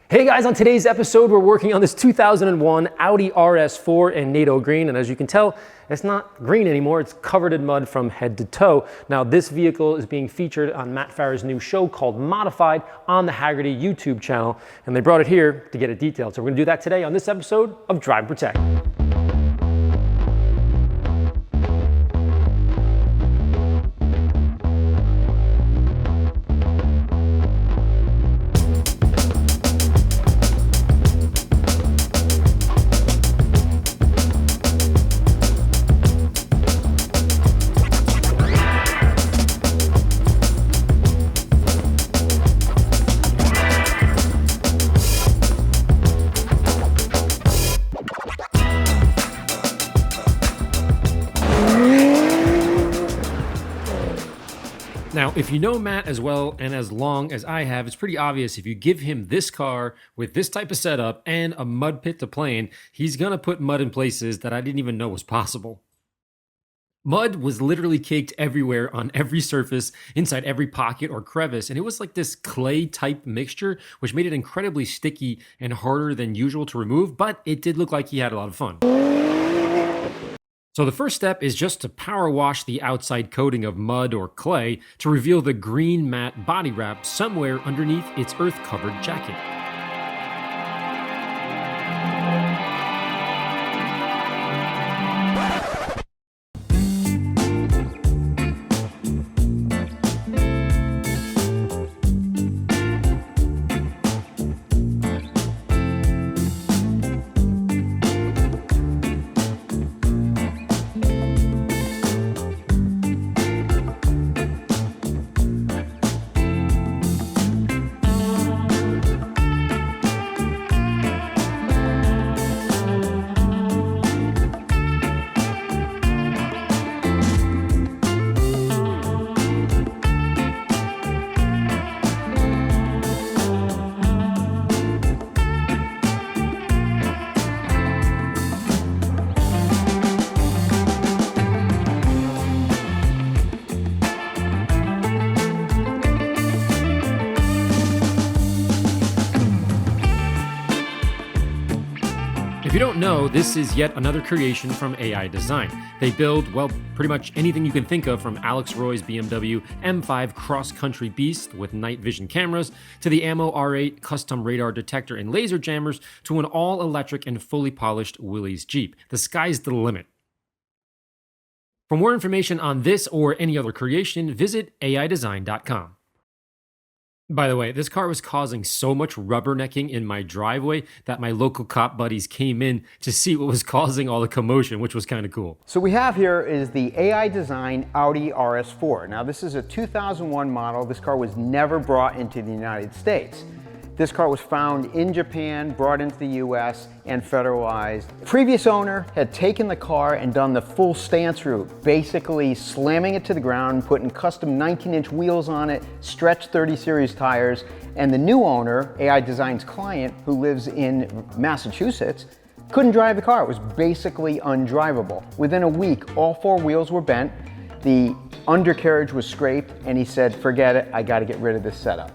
Hey guys, on today's episode, we're working on this 2001 Audi RS4 in NATO green, and as you can tell, it's not green anymore, it's covered in mud from head to toe. Now, this vehicle is being featured on Matt Farah's new show called Modified on the Haggerty YouTube channel, and they brought it here to get it detailed. So we're gonna do that today on this episode of Drive and Protect. Now, if you know Matt as well and as long as I have, it's pretty obvious if you give him this car with this type of setup and a mud pit to play in, he's gonna put mud in places that I didn't even know was possible. Mud was literally caked everywhere on every surface, inside every pocket or crevice, and it was like this clay type mixture, which made it incredibly sticky and harder than usual to remove, but it did look like he had a lot of fun. So the first step is just to power wash the outside coating of mud or clay to reveal the green matte body wrap somewhere underneath its earth-covered jacket. If you don't know, this is yet another creation from AI Design. They build, well, pretty much anything you can think of, from Alex Roy's BMW M5 cross-country beast with night vision cameras, to the Ammo R8 custom radar detector and laser jammers, to an all-electric and fully polished Willys Jeep. The sky's the limit. For more information on this or any other creation, visit aidesign.com. By the way, this car was causing so much rubbernecking in my driveway that my local cop buddies came in to see what was causing all the commotion, which was kind of cool. So we have here is the AI Design Audi RS4. Now this is a 2001 model. This car was never brought into the United States. This car was found in Japan, brought into the US, and federalized. Previous owner had taken the car and done the full stance route, basically slamming it to the ground, putting custom 19-inch wheels on it, stretched 30 series tires, and the new owner, AI Design's client, who lives in Massachusetts, couldn't drive the car. It was basically undrivable. Within a week, all four wheels were bent, the undercarriage was scraped, and he said, forget it, I gotta get rid of this setup.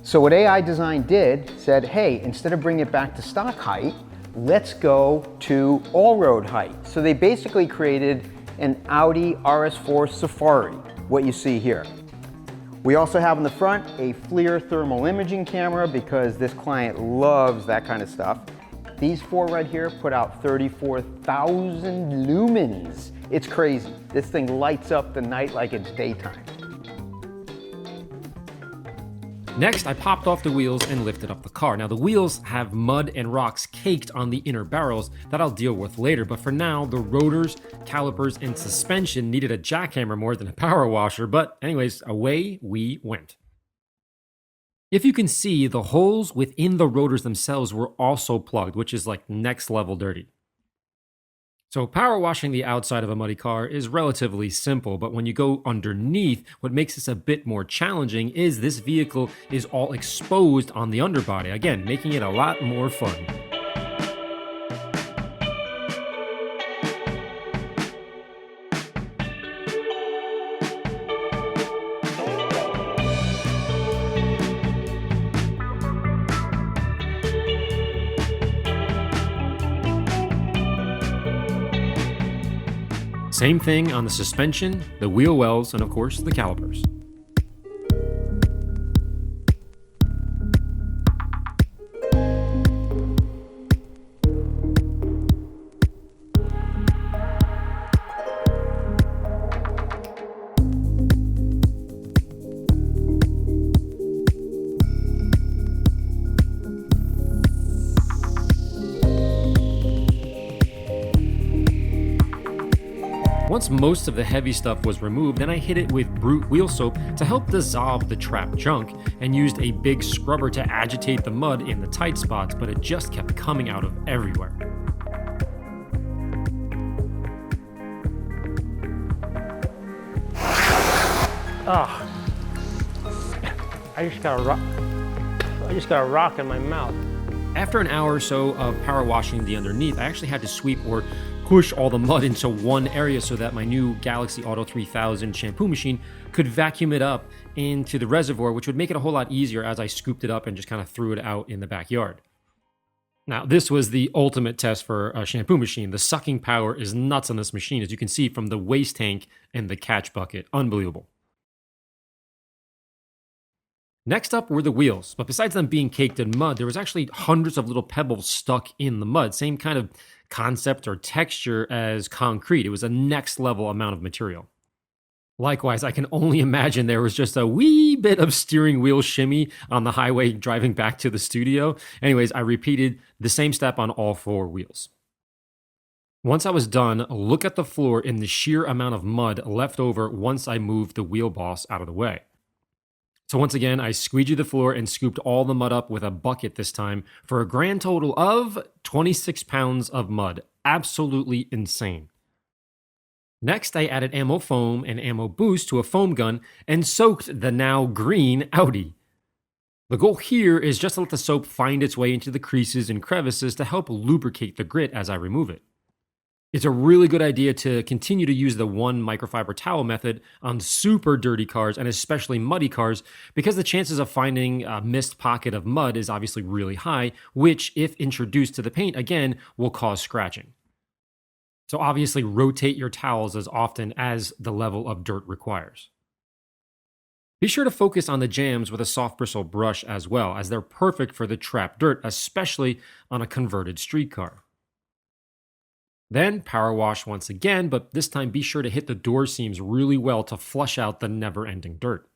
So what AI Design did, said, hey, instead of bringing it back to stock height, let's go to all-road height. So they basically created an Audi RS4 Safari, what you see here. We also have in the front a FLIR thermal imaging camera because this client loves that kind of stuff. These four right here put out 34,000 lumens. It's crazy. This thing lights up the night like it's daytime. Next, I popped off the wheels and lifted up the car. Now, the wheels have mud and rocks caked on the inner barrels that I'll deal with later, but for now, the rotors, calipers, and suspension needed a jackhammer more than a power washer, but anyways, away we went. If you can see, the holes within the rotors themselves were also plugged, which is like next level dirty. So power washing the outside of a muddy car is relatively simple, but when you go underneath, what makes this a bit more challenging is this vehicle is all exposed on the underbody, again, making it a lot more fun. Same thing on the suspension, the wheel wells, and of course the calipers. Once most of the heavy stuff was removed, then I hit it with Brute wheel soap to help dissolve the trapped junk, and used a big scrubber to agitate the mud in the tight spots, but it just kept coming out of everywhere. Oh, I just got a rock in my mouth. After an hour or so of power washing the underneath, I actually had to sweep or push all the mud into one area so that my new Galaxy Auto 3000 shampoo machine could vacuum it up into the reservoir, which would make it a whole lot easier as I scooped it up and just kind of threw it out in the backyard. Now, this was the ultimate test for a shampoo machine. The sucking power is nuts on this machine, as you can see from the waste tank and the catch bucket. Unbelievable. Next up were the wheels, but besides them being caked in mud, there was actually hundreds of little pebbles stuck in the mud. Same kind of concept or texture as concrete. It was a next level amount of material. Likewise, I can only imagine there was just a wee bit of steering wheel shimmy on the highway driving back to the studio. Anyways, I repeated the same step on all four wheels. Once I was done, look at the floor in the sheer amount of mud left over once I moved the wheel boss out of the way. So once again, I squeegeed the floor and scooped all the mud up with a bucket this time for a grand total of 26 pounds of mud. Absolutely insane. Next, I added ammo foam and ammo boost to a foam gun and soaked the now green Audi. The goal here is just to let the soap find its way into the creases and crevices to help lubricate the grit as I remove it. It's a really good idea to continue to use the one microfiber towel method on super dirty cars and especially muddy cars, because the chances of finding a missed pocket of mud is obviously really high, which, if introduced to the paint again, will cause scratching. So obviously rotate your towels as often as the level of dirt requires. Be sure to focus on the jams with a soft bristle brush as well, as they're perfect for the trapped dirt, especially on a converted street car. Then power wash once again, but this time be sure to hit the door seams really well to flush out the never-ending dirt.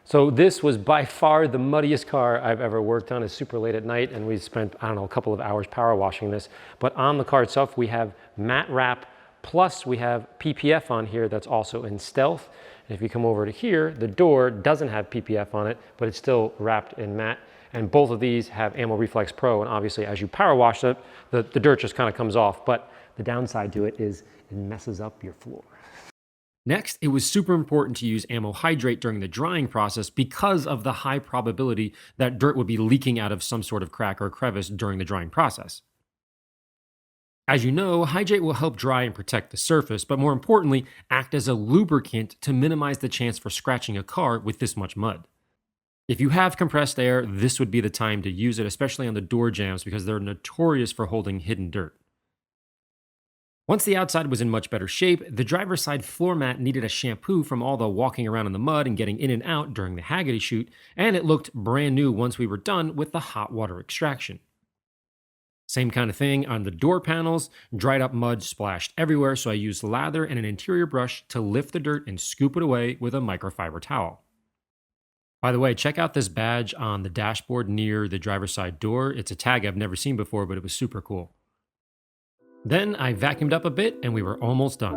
So this was by far the muddiest car I've ever worked on. It's super late at night and we spent, a couple of hours power washing this. But on the car itself, we have matte wrap, plus we have PPF on here that's also in stealth. And if you come over to here, the door doesn't have PPF on it, but it's still wrapped in matte. And both of these have Ammo Reflex Pro, and obviously as you power wash it, the dirt just kind of comes off. But the downside to it is it messes up your floor. Next, it was super important to use Ammo Hydrate during the drying process because of the high probability that dirt would be leaking out of some sort of crack or crevice during the drying process. As you know, Hydrate will help dry and protect the surface, but more importantly, act as a lubricant to minimize the chance for scratching a car with this much mud. If you have compressed air, this would be the time to use it, especially on the door jambs because they're notorious for holding hidden dirt. Once the outside was in much better shape, the driver's side floor mat needed a shampoo from all the walking around in the mud and getting in and out during the Hagerty shoot, and it looked brand new once we were done with the hot water extraction. Same kind of thing on the door panels, dried up mud splashed everywhere, so I used lather and an interior brush to lift the dirt and scoop it away with a microfiber towel. By the way, check out this badge on the dashboard near the driver's side door. It's a tag I've never seen before, but it was super cool. Then I vacuumed up a bit and we were almost done.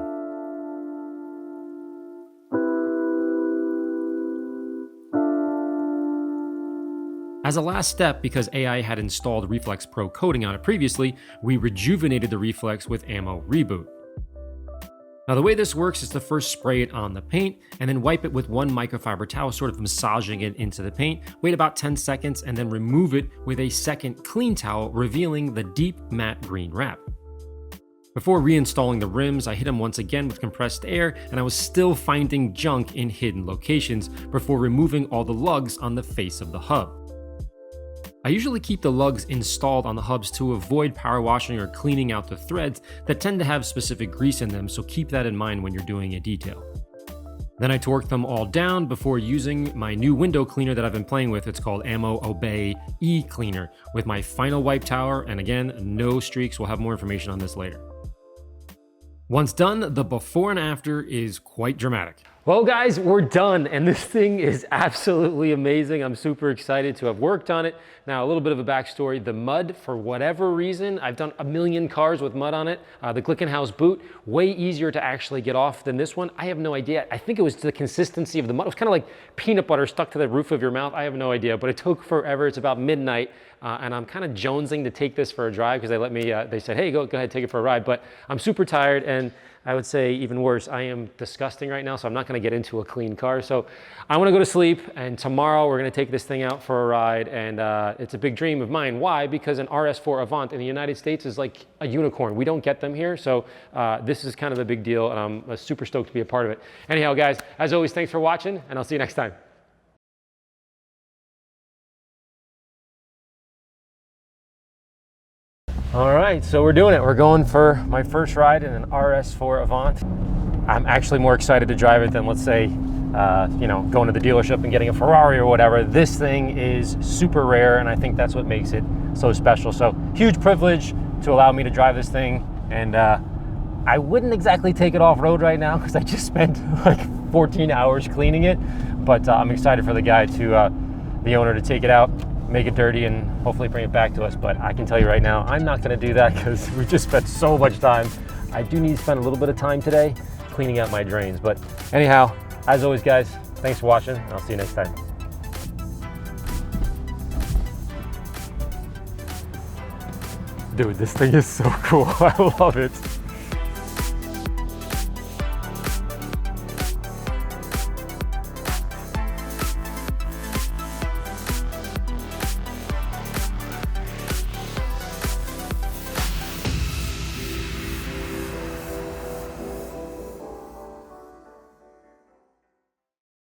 As a last step, because AI had installed Reflex Pro coating on it previously, we rejuvenated the Reflex with Ammo Reboot. Now the way this works is to first spray it on the paint and then wipe it with one microfiber towel, sort of massaging it into the paint, wait about 10 seconds and then remove it with a second clean towel, revealing the deep matte green wrap. Before reinstalling the rims, I hit them once again with compressed air and I was still finding junk in hidden locations before removing all the lugs on the face of the hub. I usually keep the lugs installed on the hubs to avoid power washing or cleaning out the threads that tend to have specific grease in them, so keep that in mind when you're doing a detail. Then I torque them all down before using my new window cleaner that I've been playing with. It's called Ammo Obey E-Cleaner with my final wipe tower, and again, no streaks. We'll have more information on this later. Once done, the before and after is quite dramatic. Well guys, we're done, and this thing is absolutely amazing. I'm super excited to have worked on it. Now, a little bit of a backstory. The mud, for whatever reason, I've done a million cars with mud on it. The Glickenhaus boot, way easier to actually get off than this one. I have no idea. I think it was the consistency of the mud. It was kind of like peanut butter stuck to the roof of your mouth. I have no idea, but it took forever. It's about midnight, and I'm kind of jonesing to take this for a drive because they let me, they said, hey, go ahead, take it for a ride. But I'm super tired, and I would say even worse, I am disgusting right now, so I'm not gonna get into a clean car. So I wanna go to sleep, and tomorrow we're gonna take this thing out for a ride, and it's a big dream of mine. Why? Because an RS4 Avant in the United States is like a unicorn. We don't get them here, so this is kind of a big deal, and I'm super stoked to be a part of it. Anyhow, guys, as always, thanks for watching, and I'll see you next time. All right, so we're doing it. We're going for my first ride in an RS4 Avant. I'm actually more excited to drive it than, let's say, you know, going to the dealership and getting a Ferrari or whatever. This thing is super rare, and I think that's what makes it so special. So huge privilege to allow me to drive this thing. And I wouldn't exactly take it off-road right now because I just spent like 14 hours cleaning it. But I'm excited for the guy to, the owner, to take it out, make it dirty, and hopefully bring it back to us. But I can tell you right now, I'm not gonna do that because we just spent so much time. I do need to spend a little bit of time today cleaning out my drains. But anyhow, as always, guys, thanks for watching, and I'll see you next time. Dude, this thing is so cool. I love it.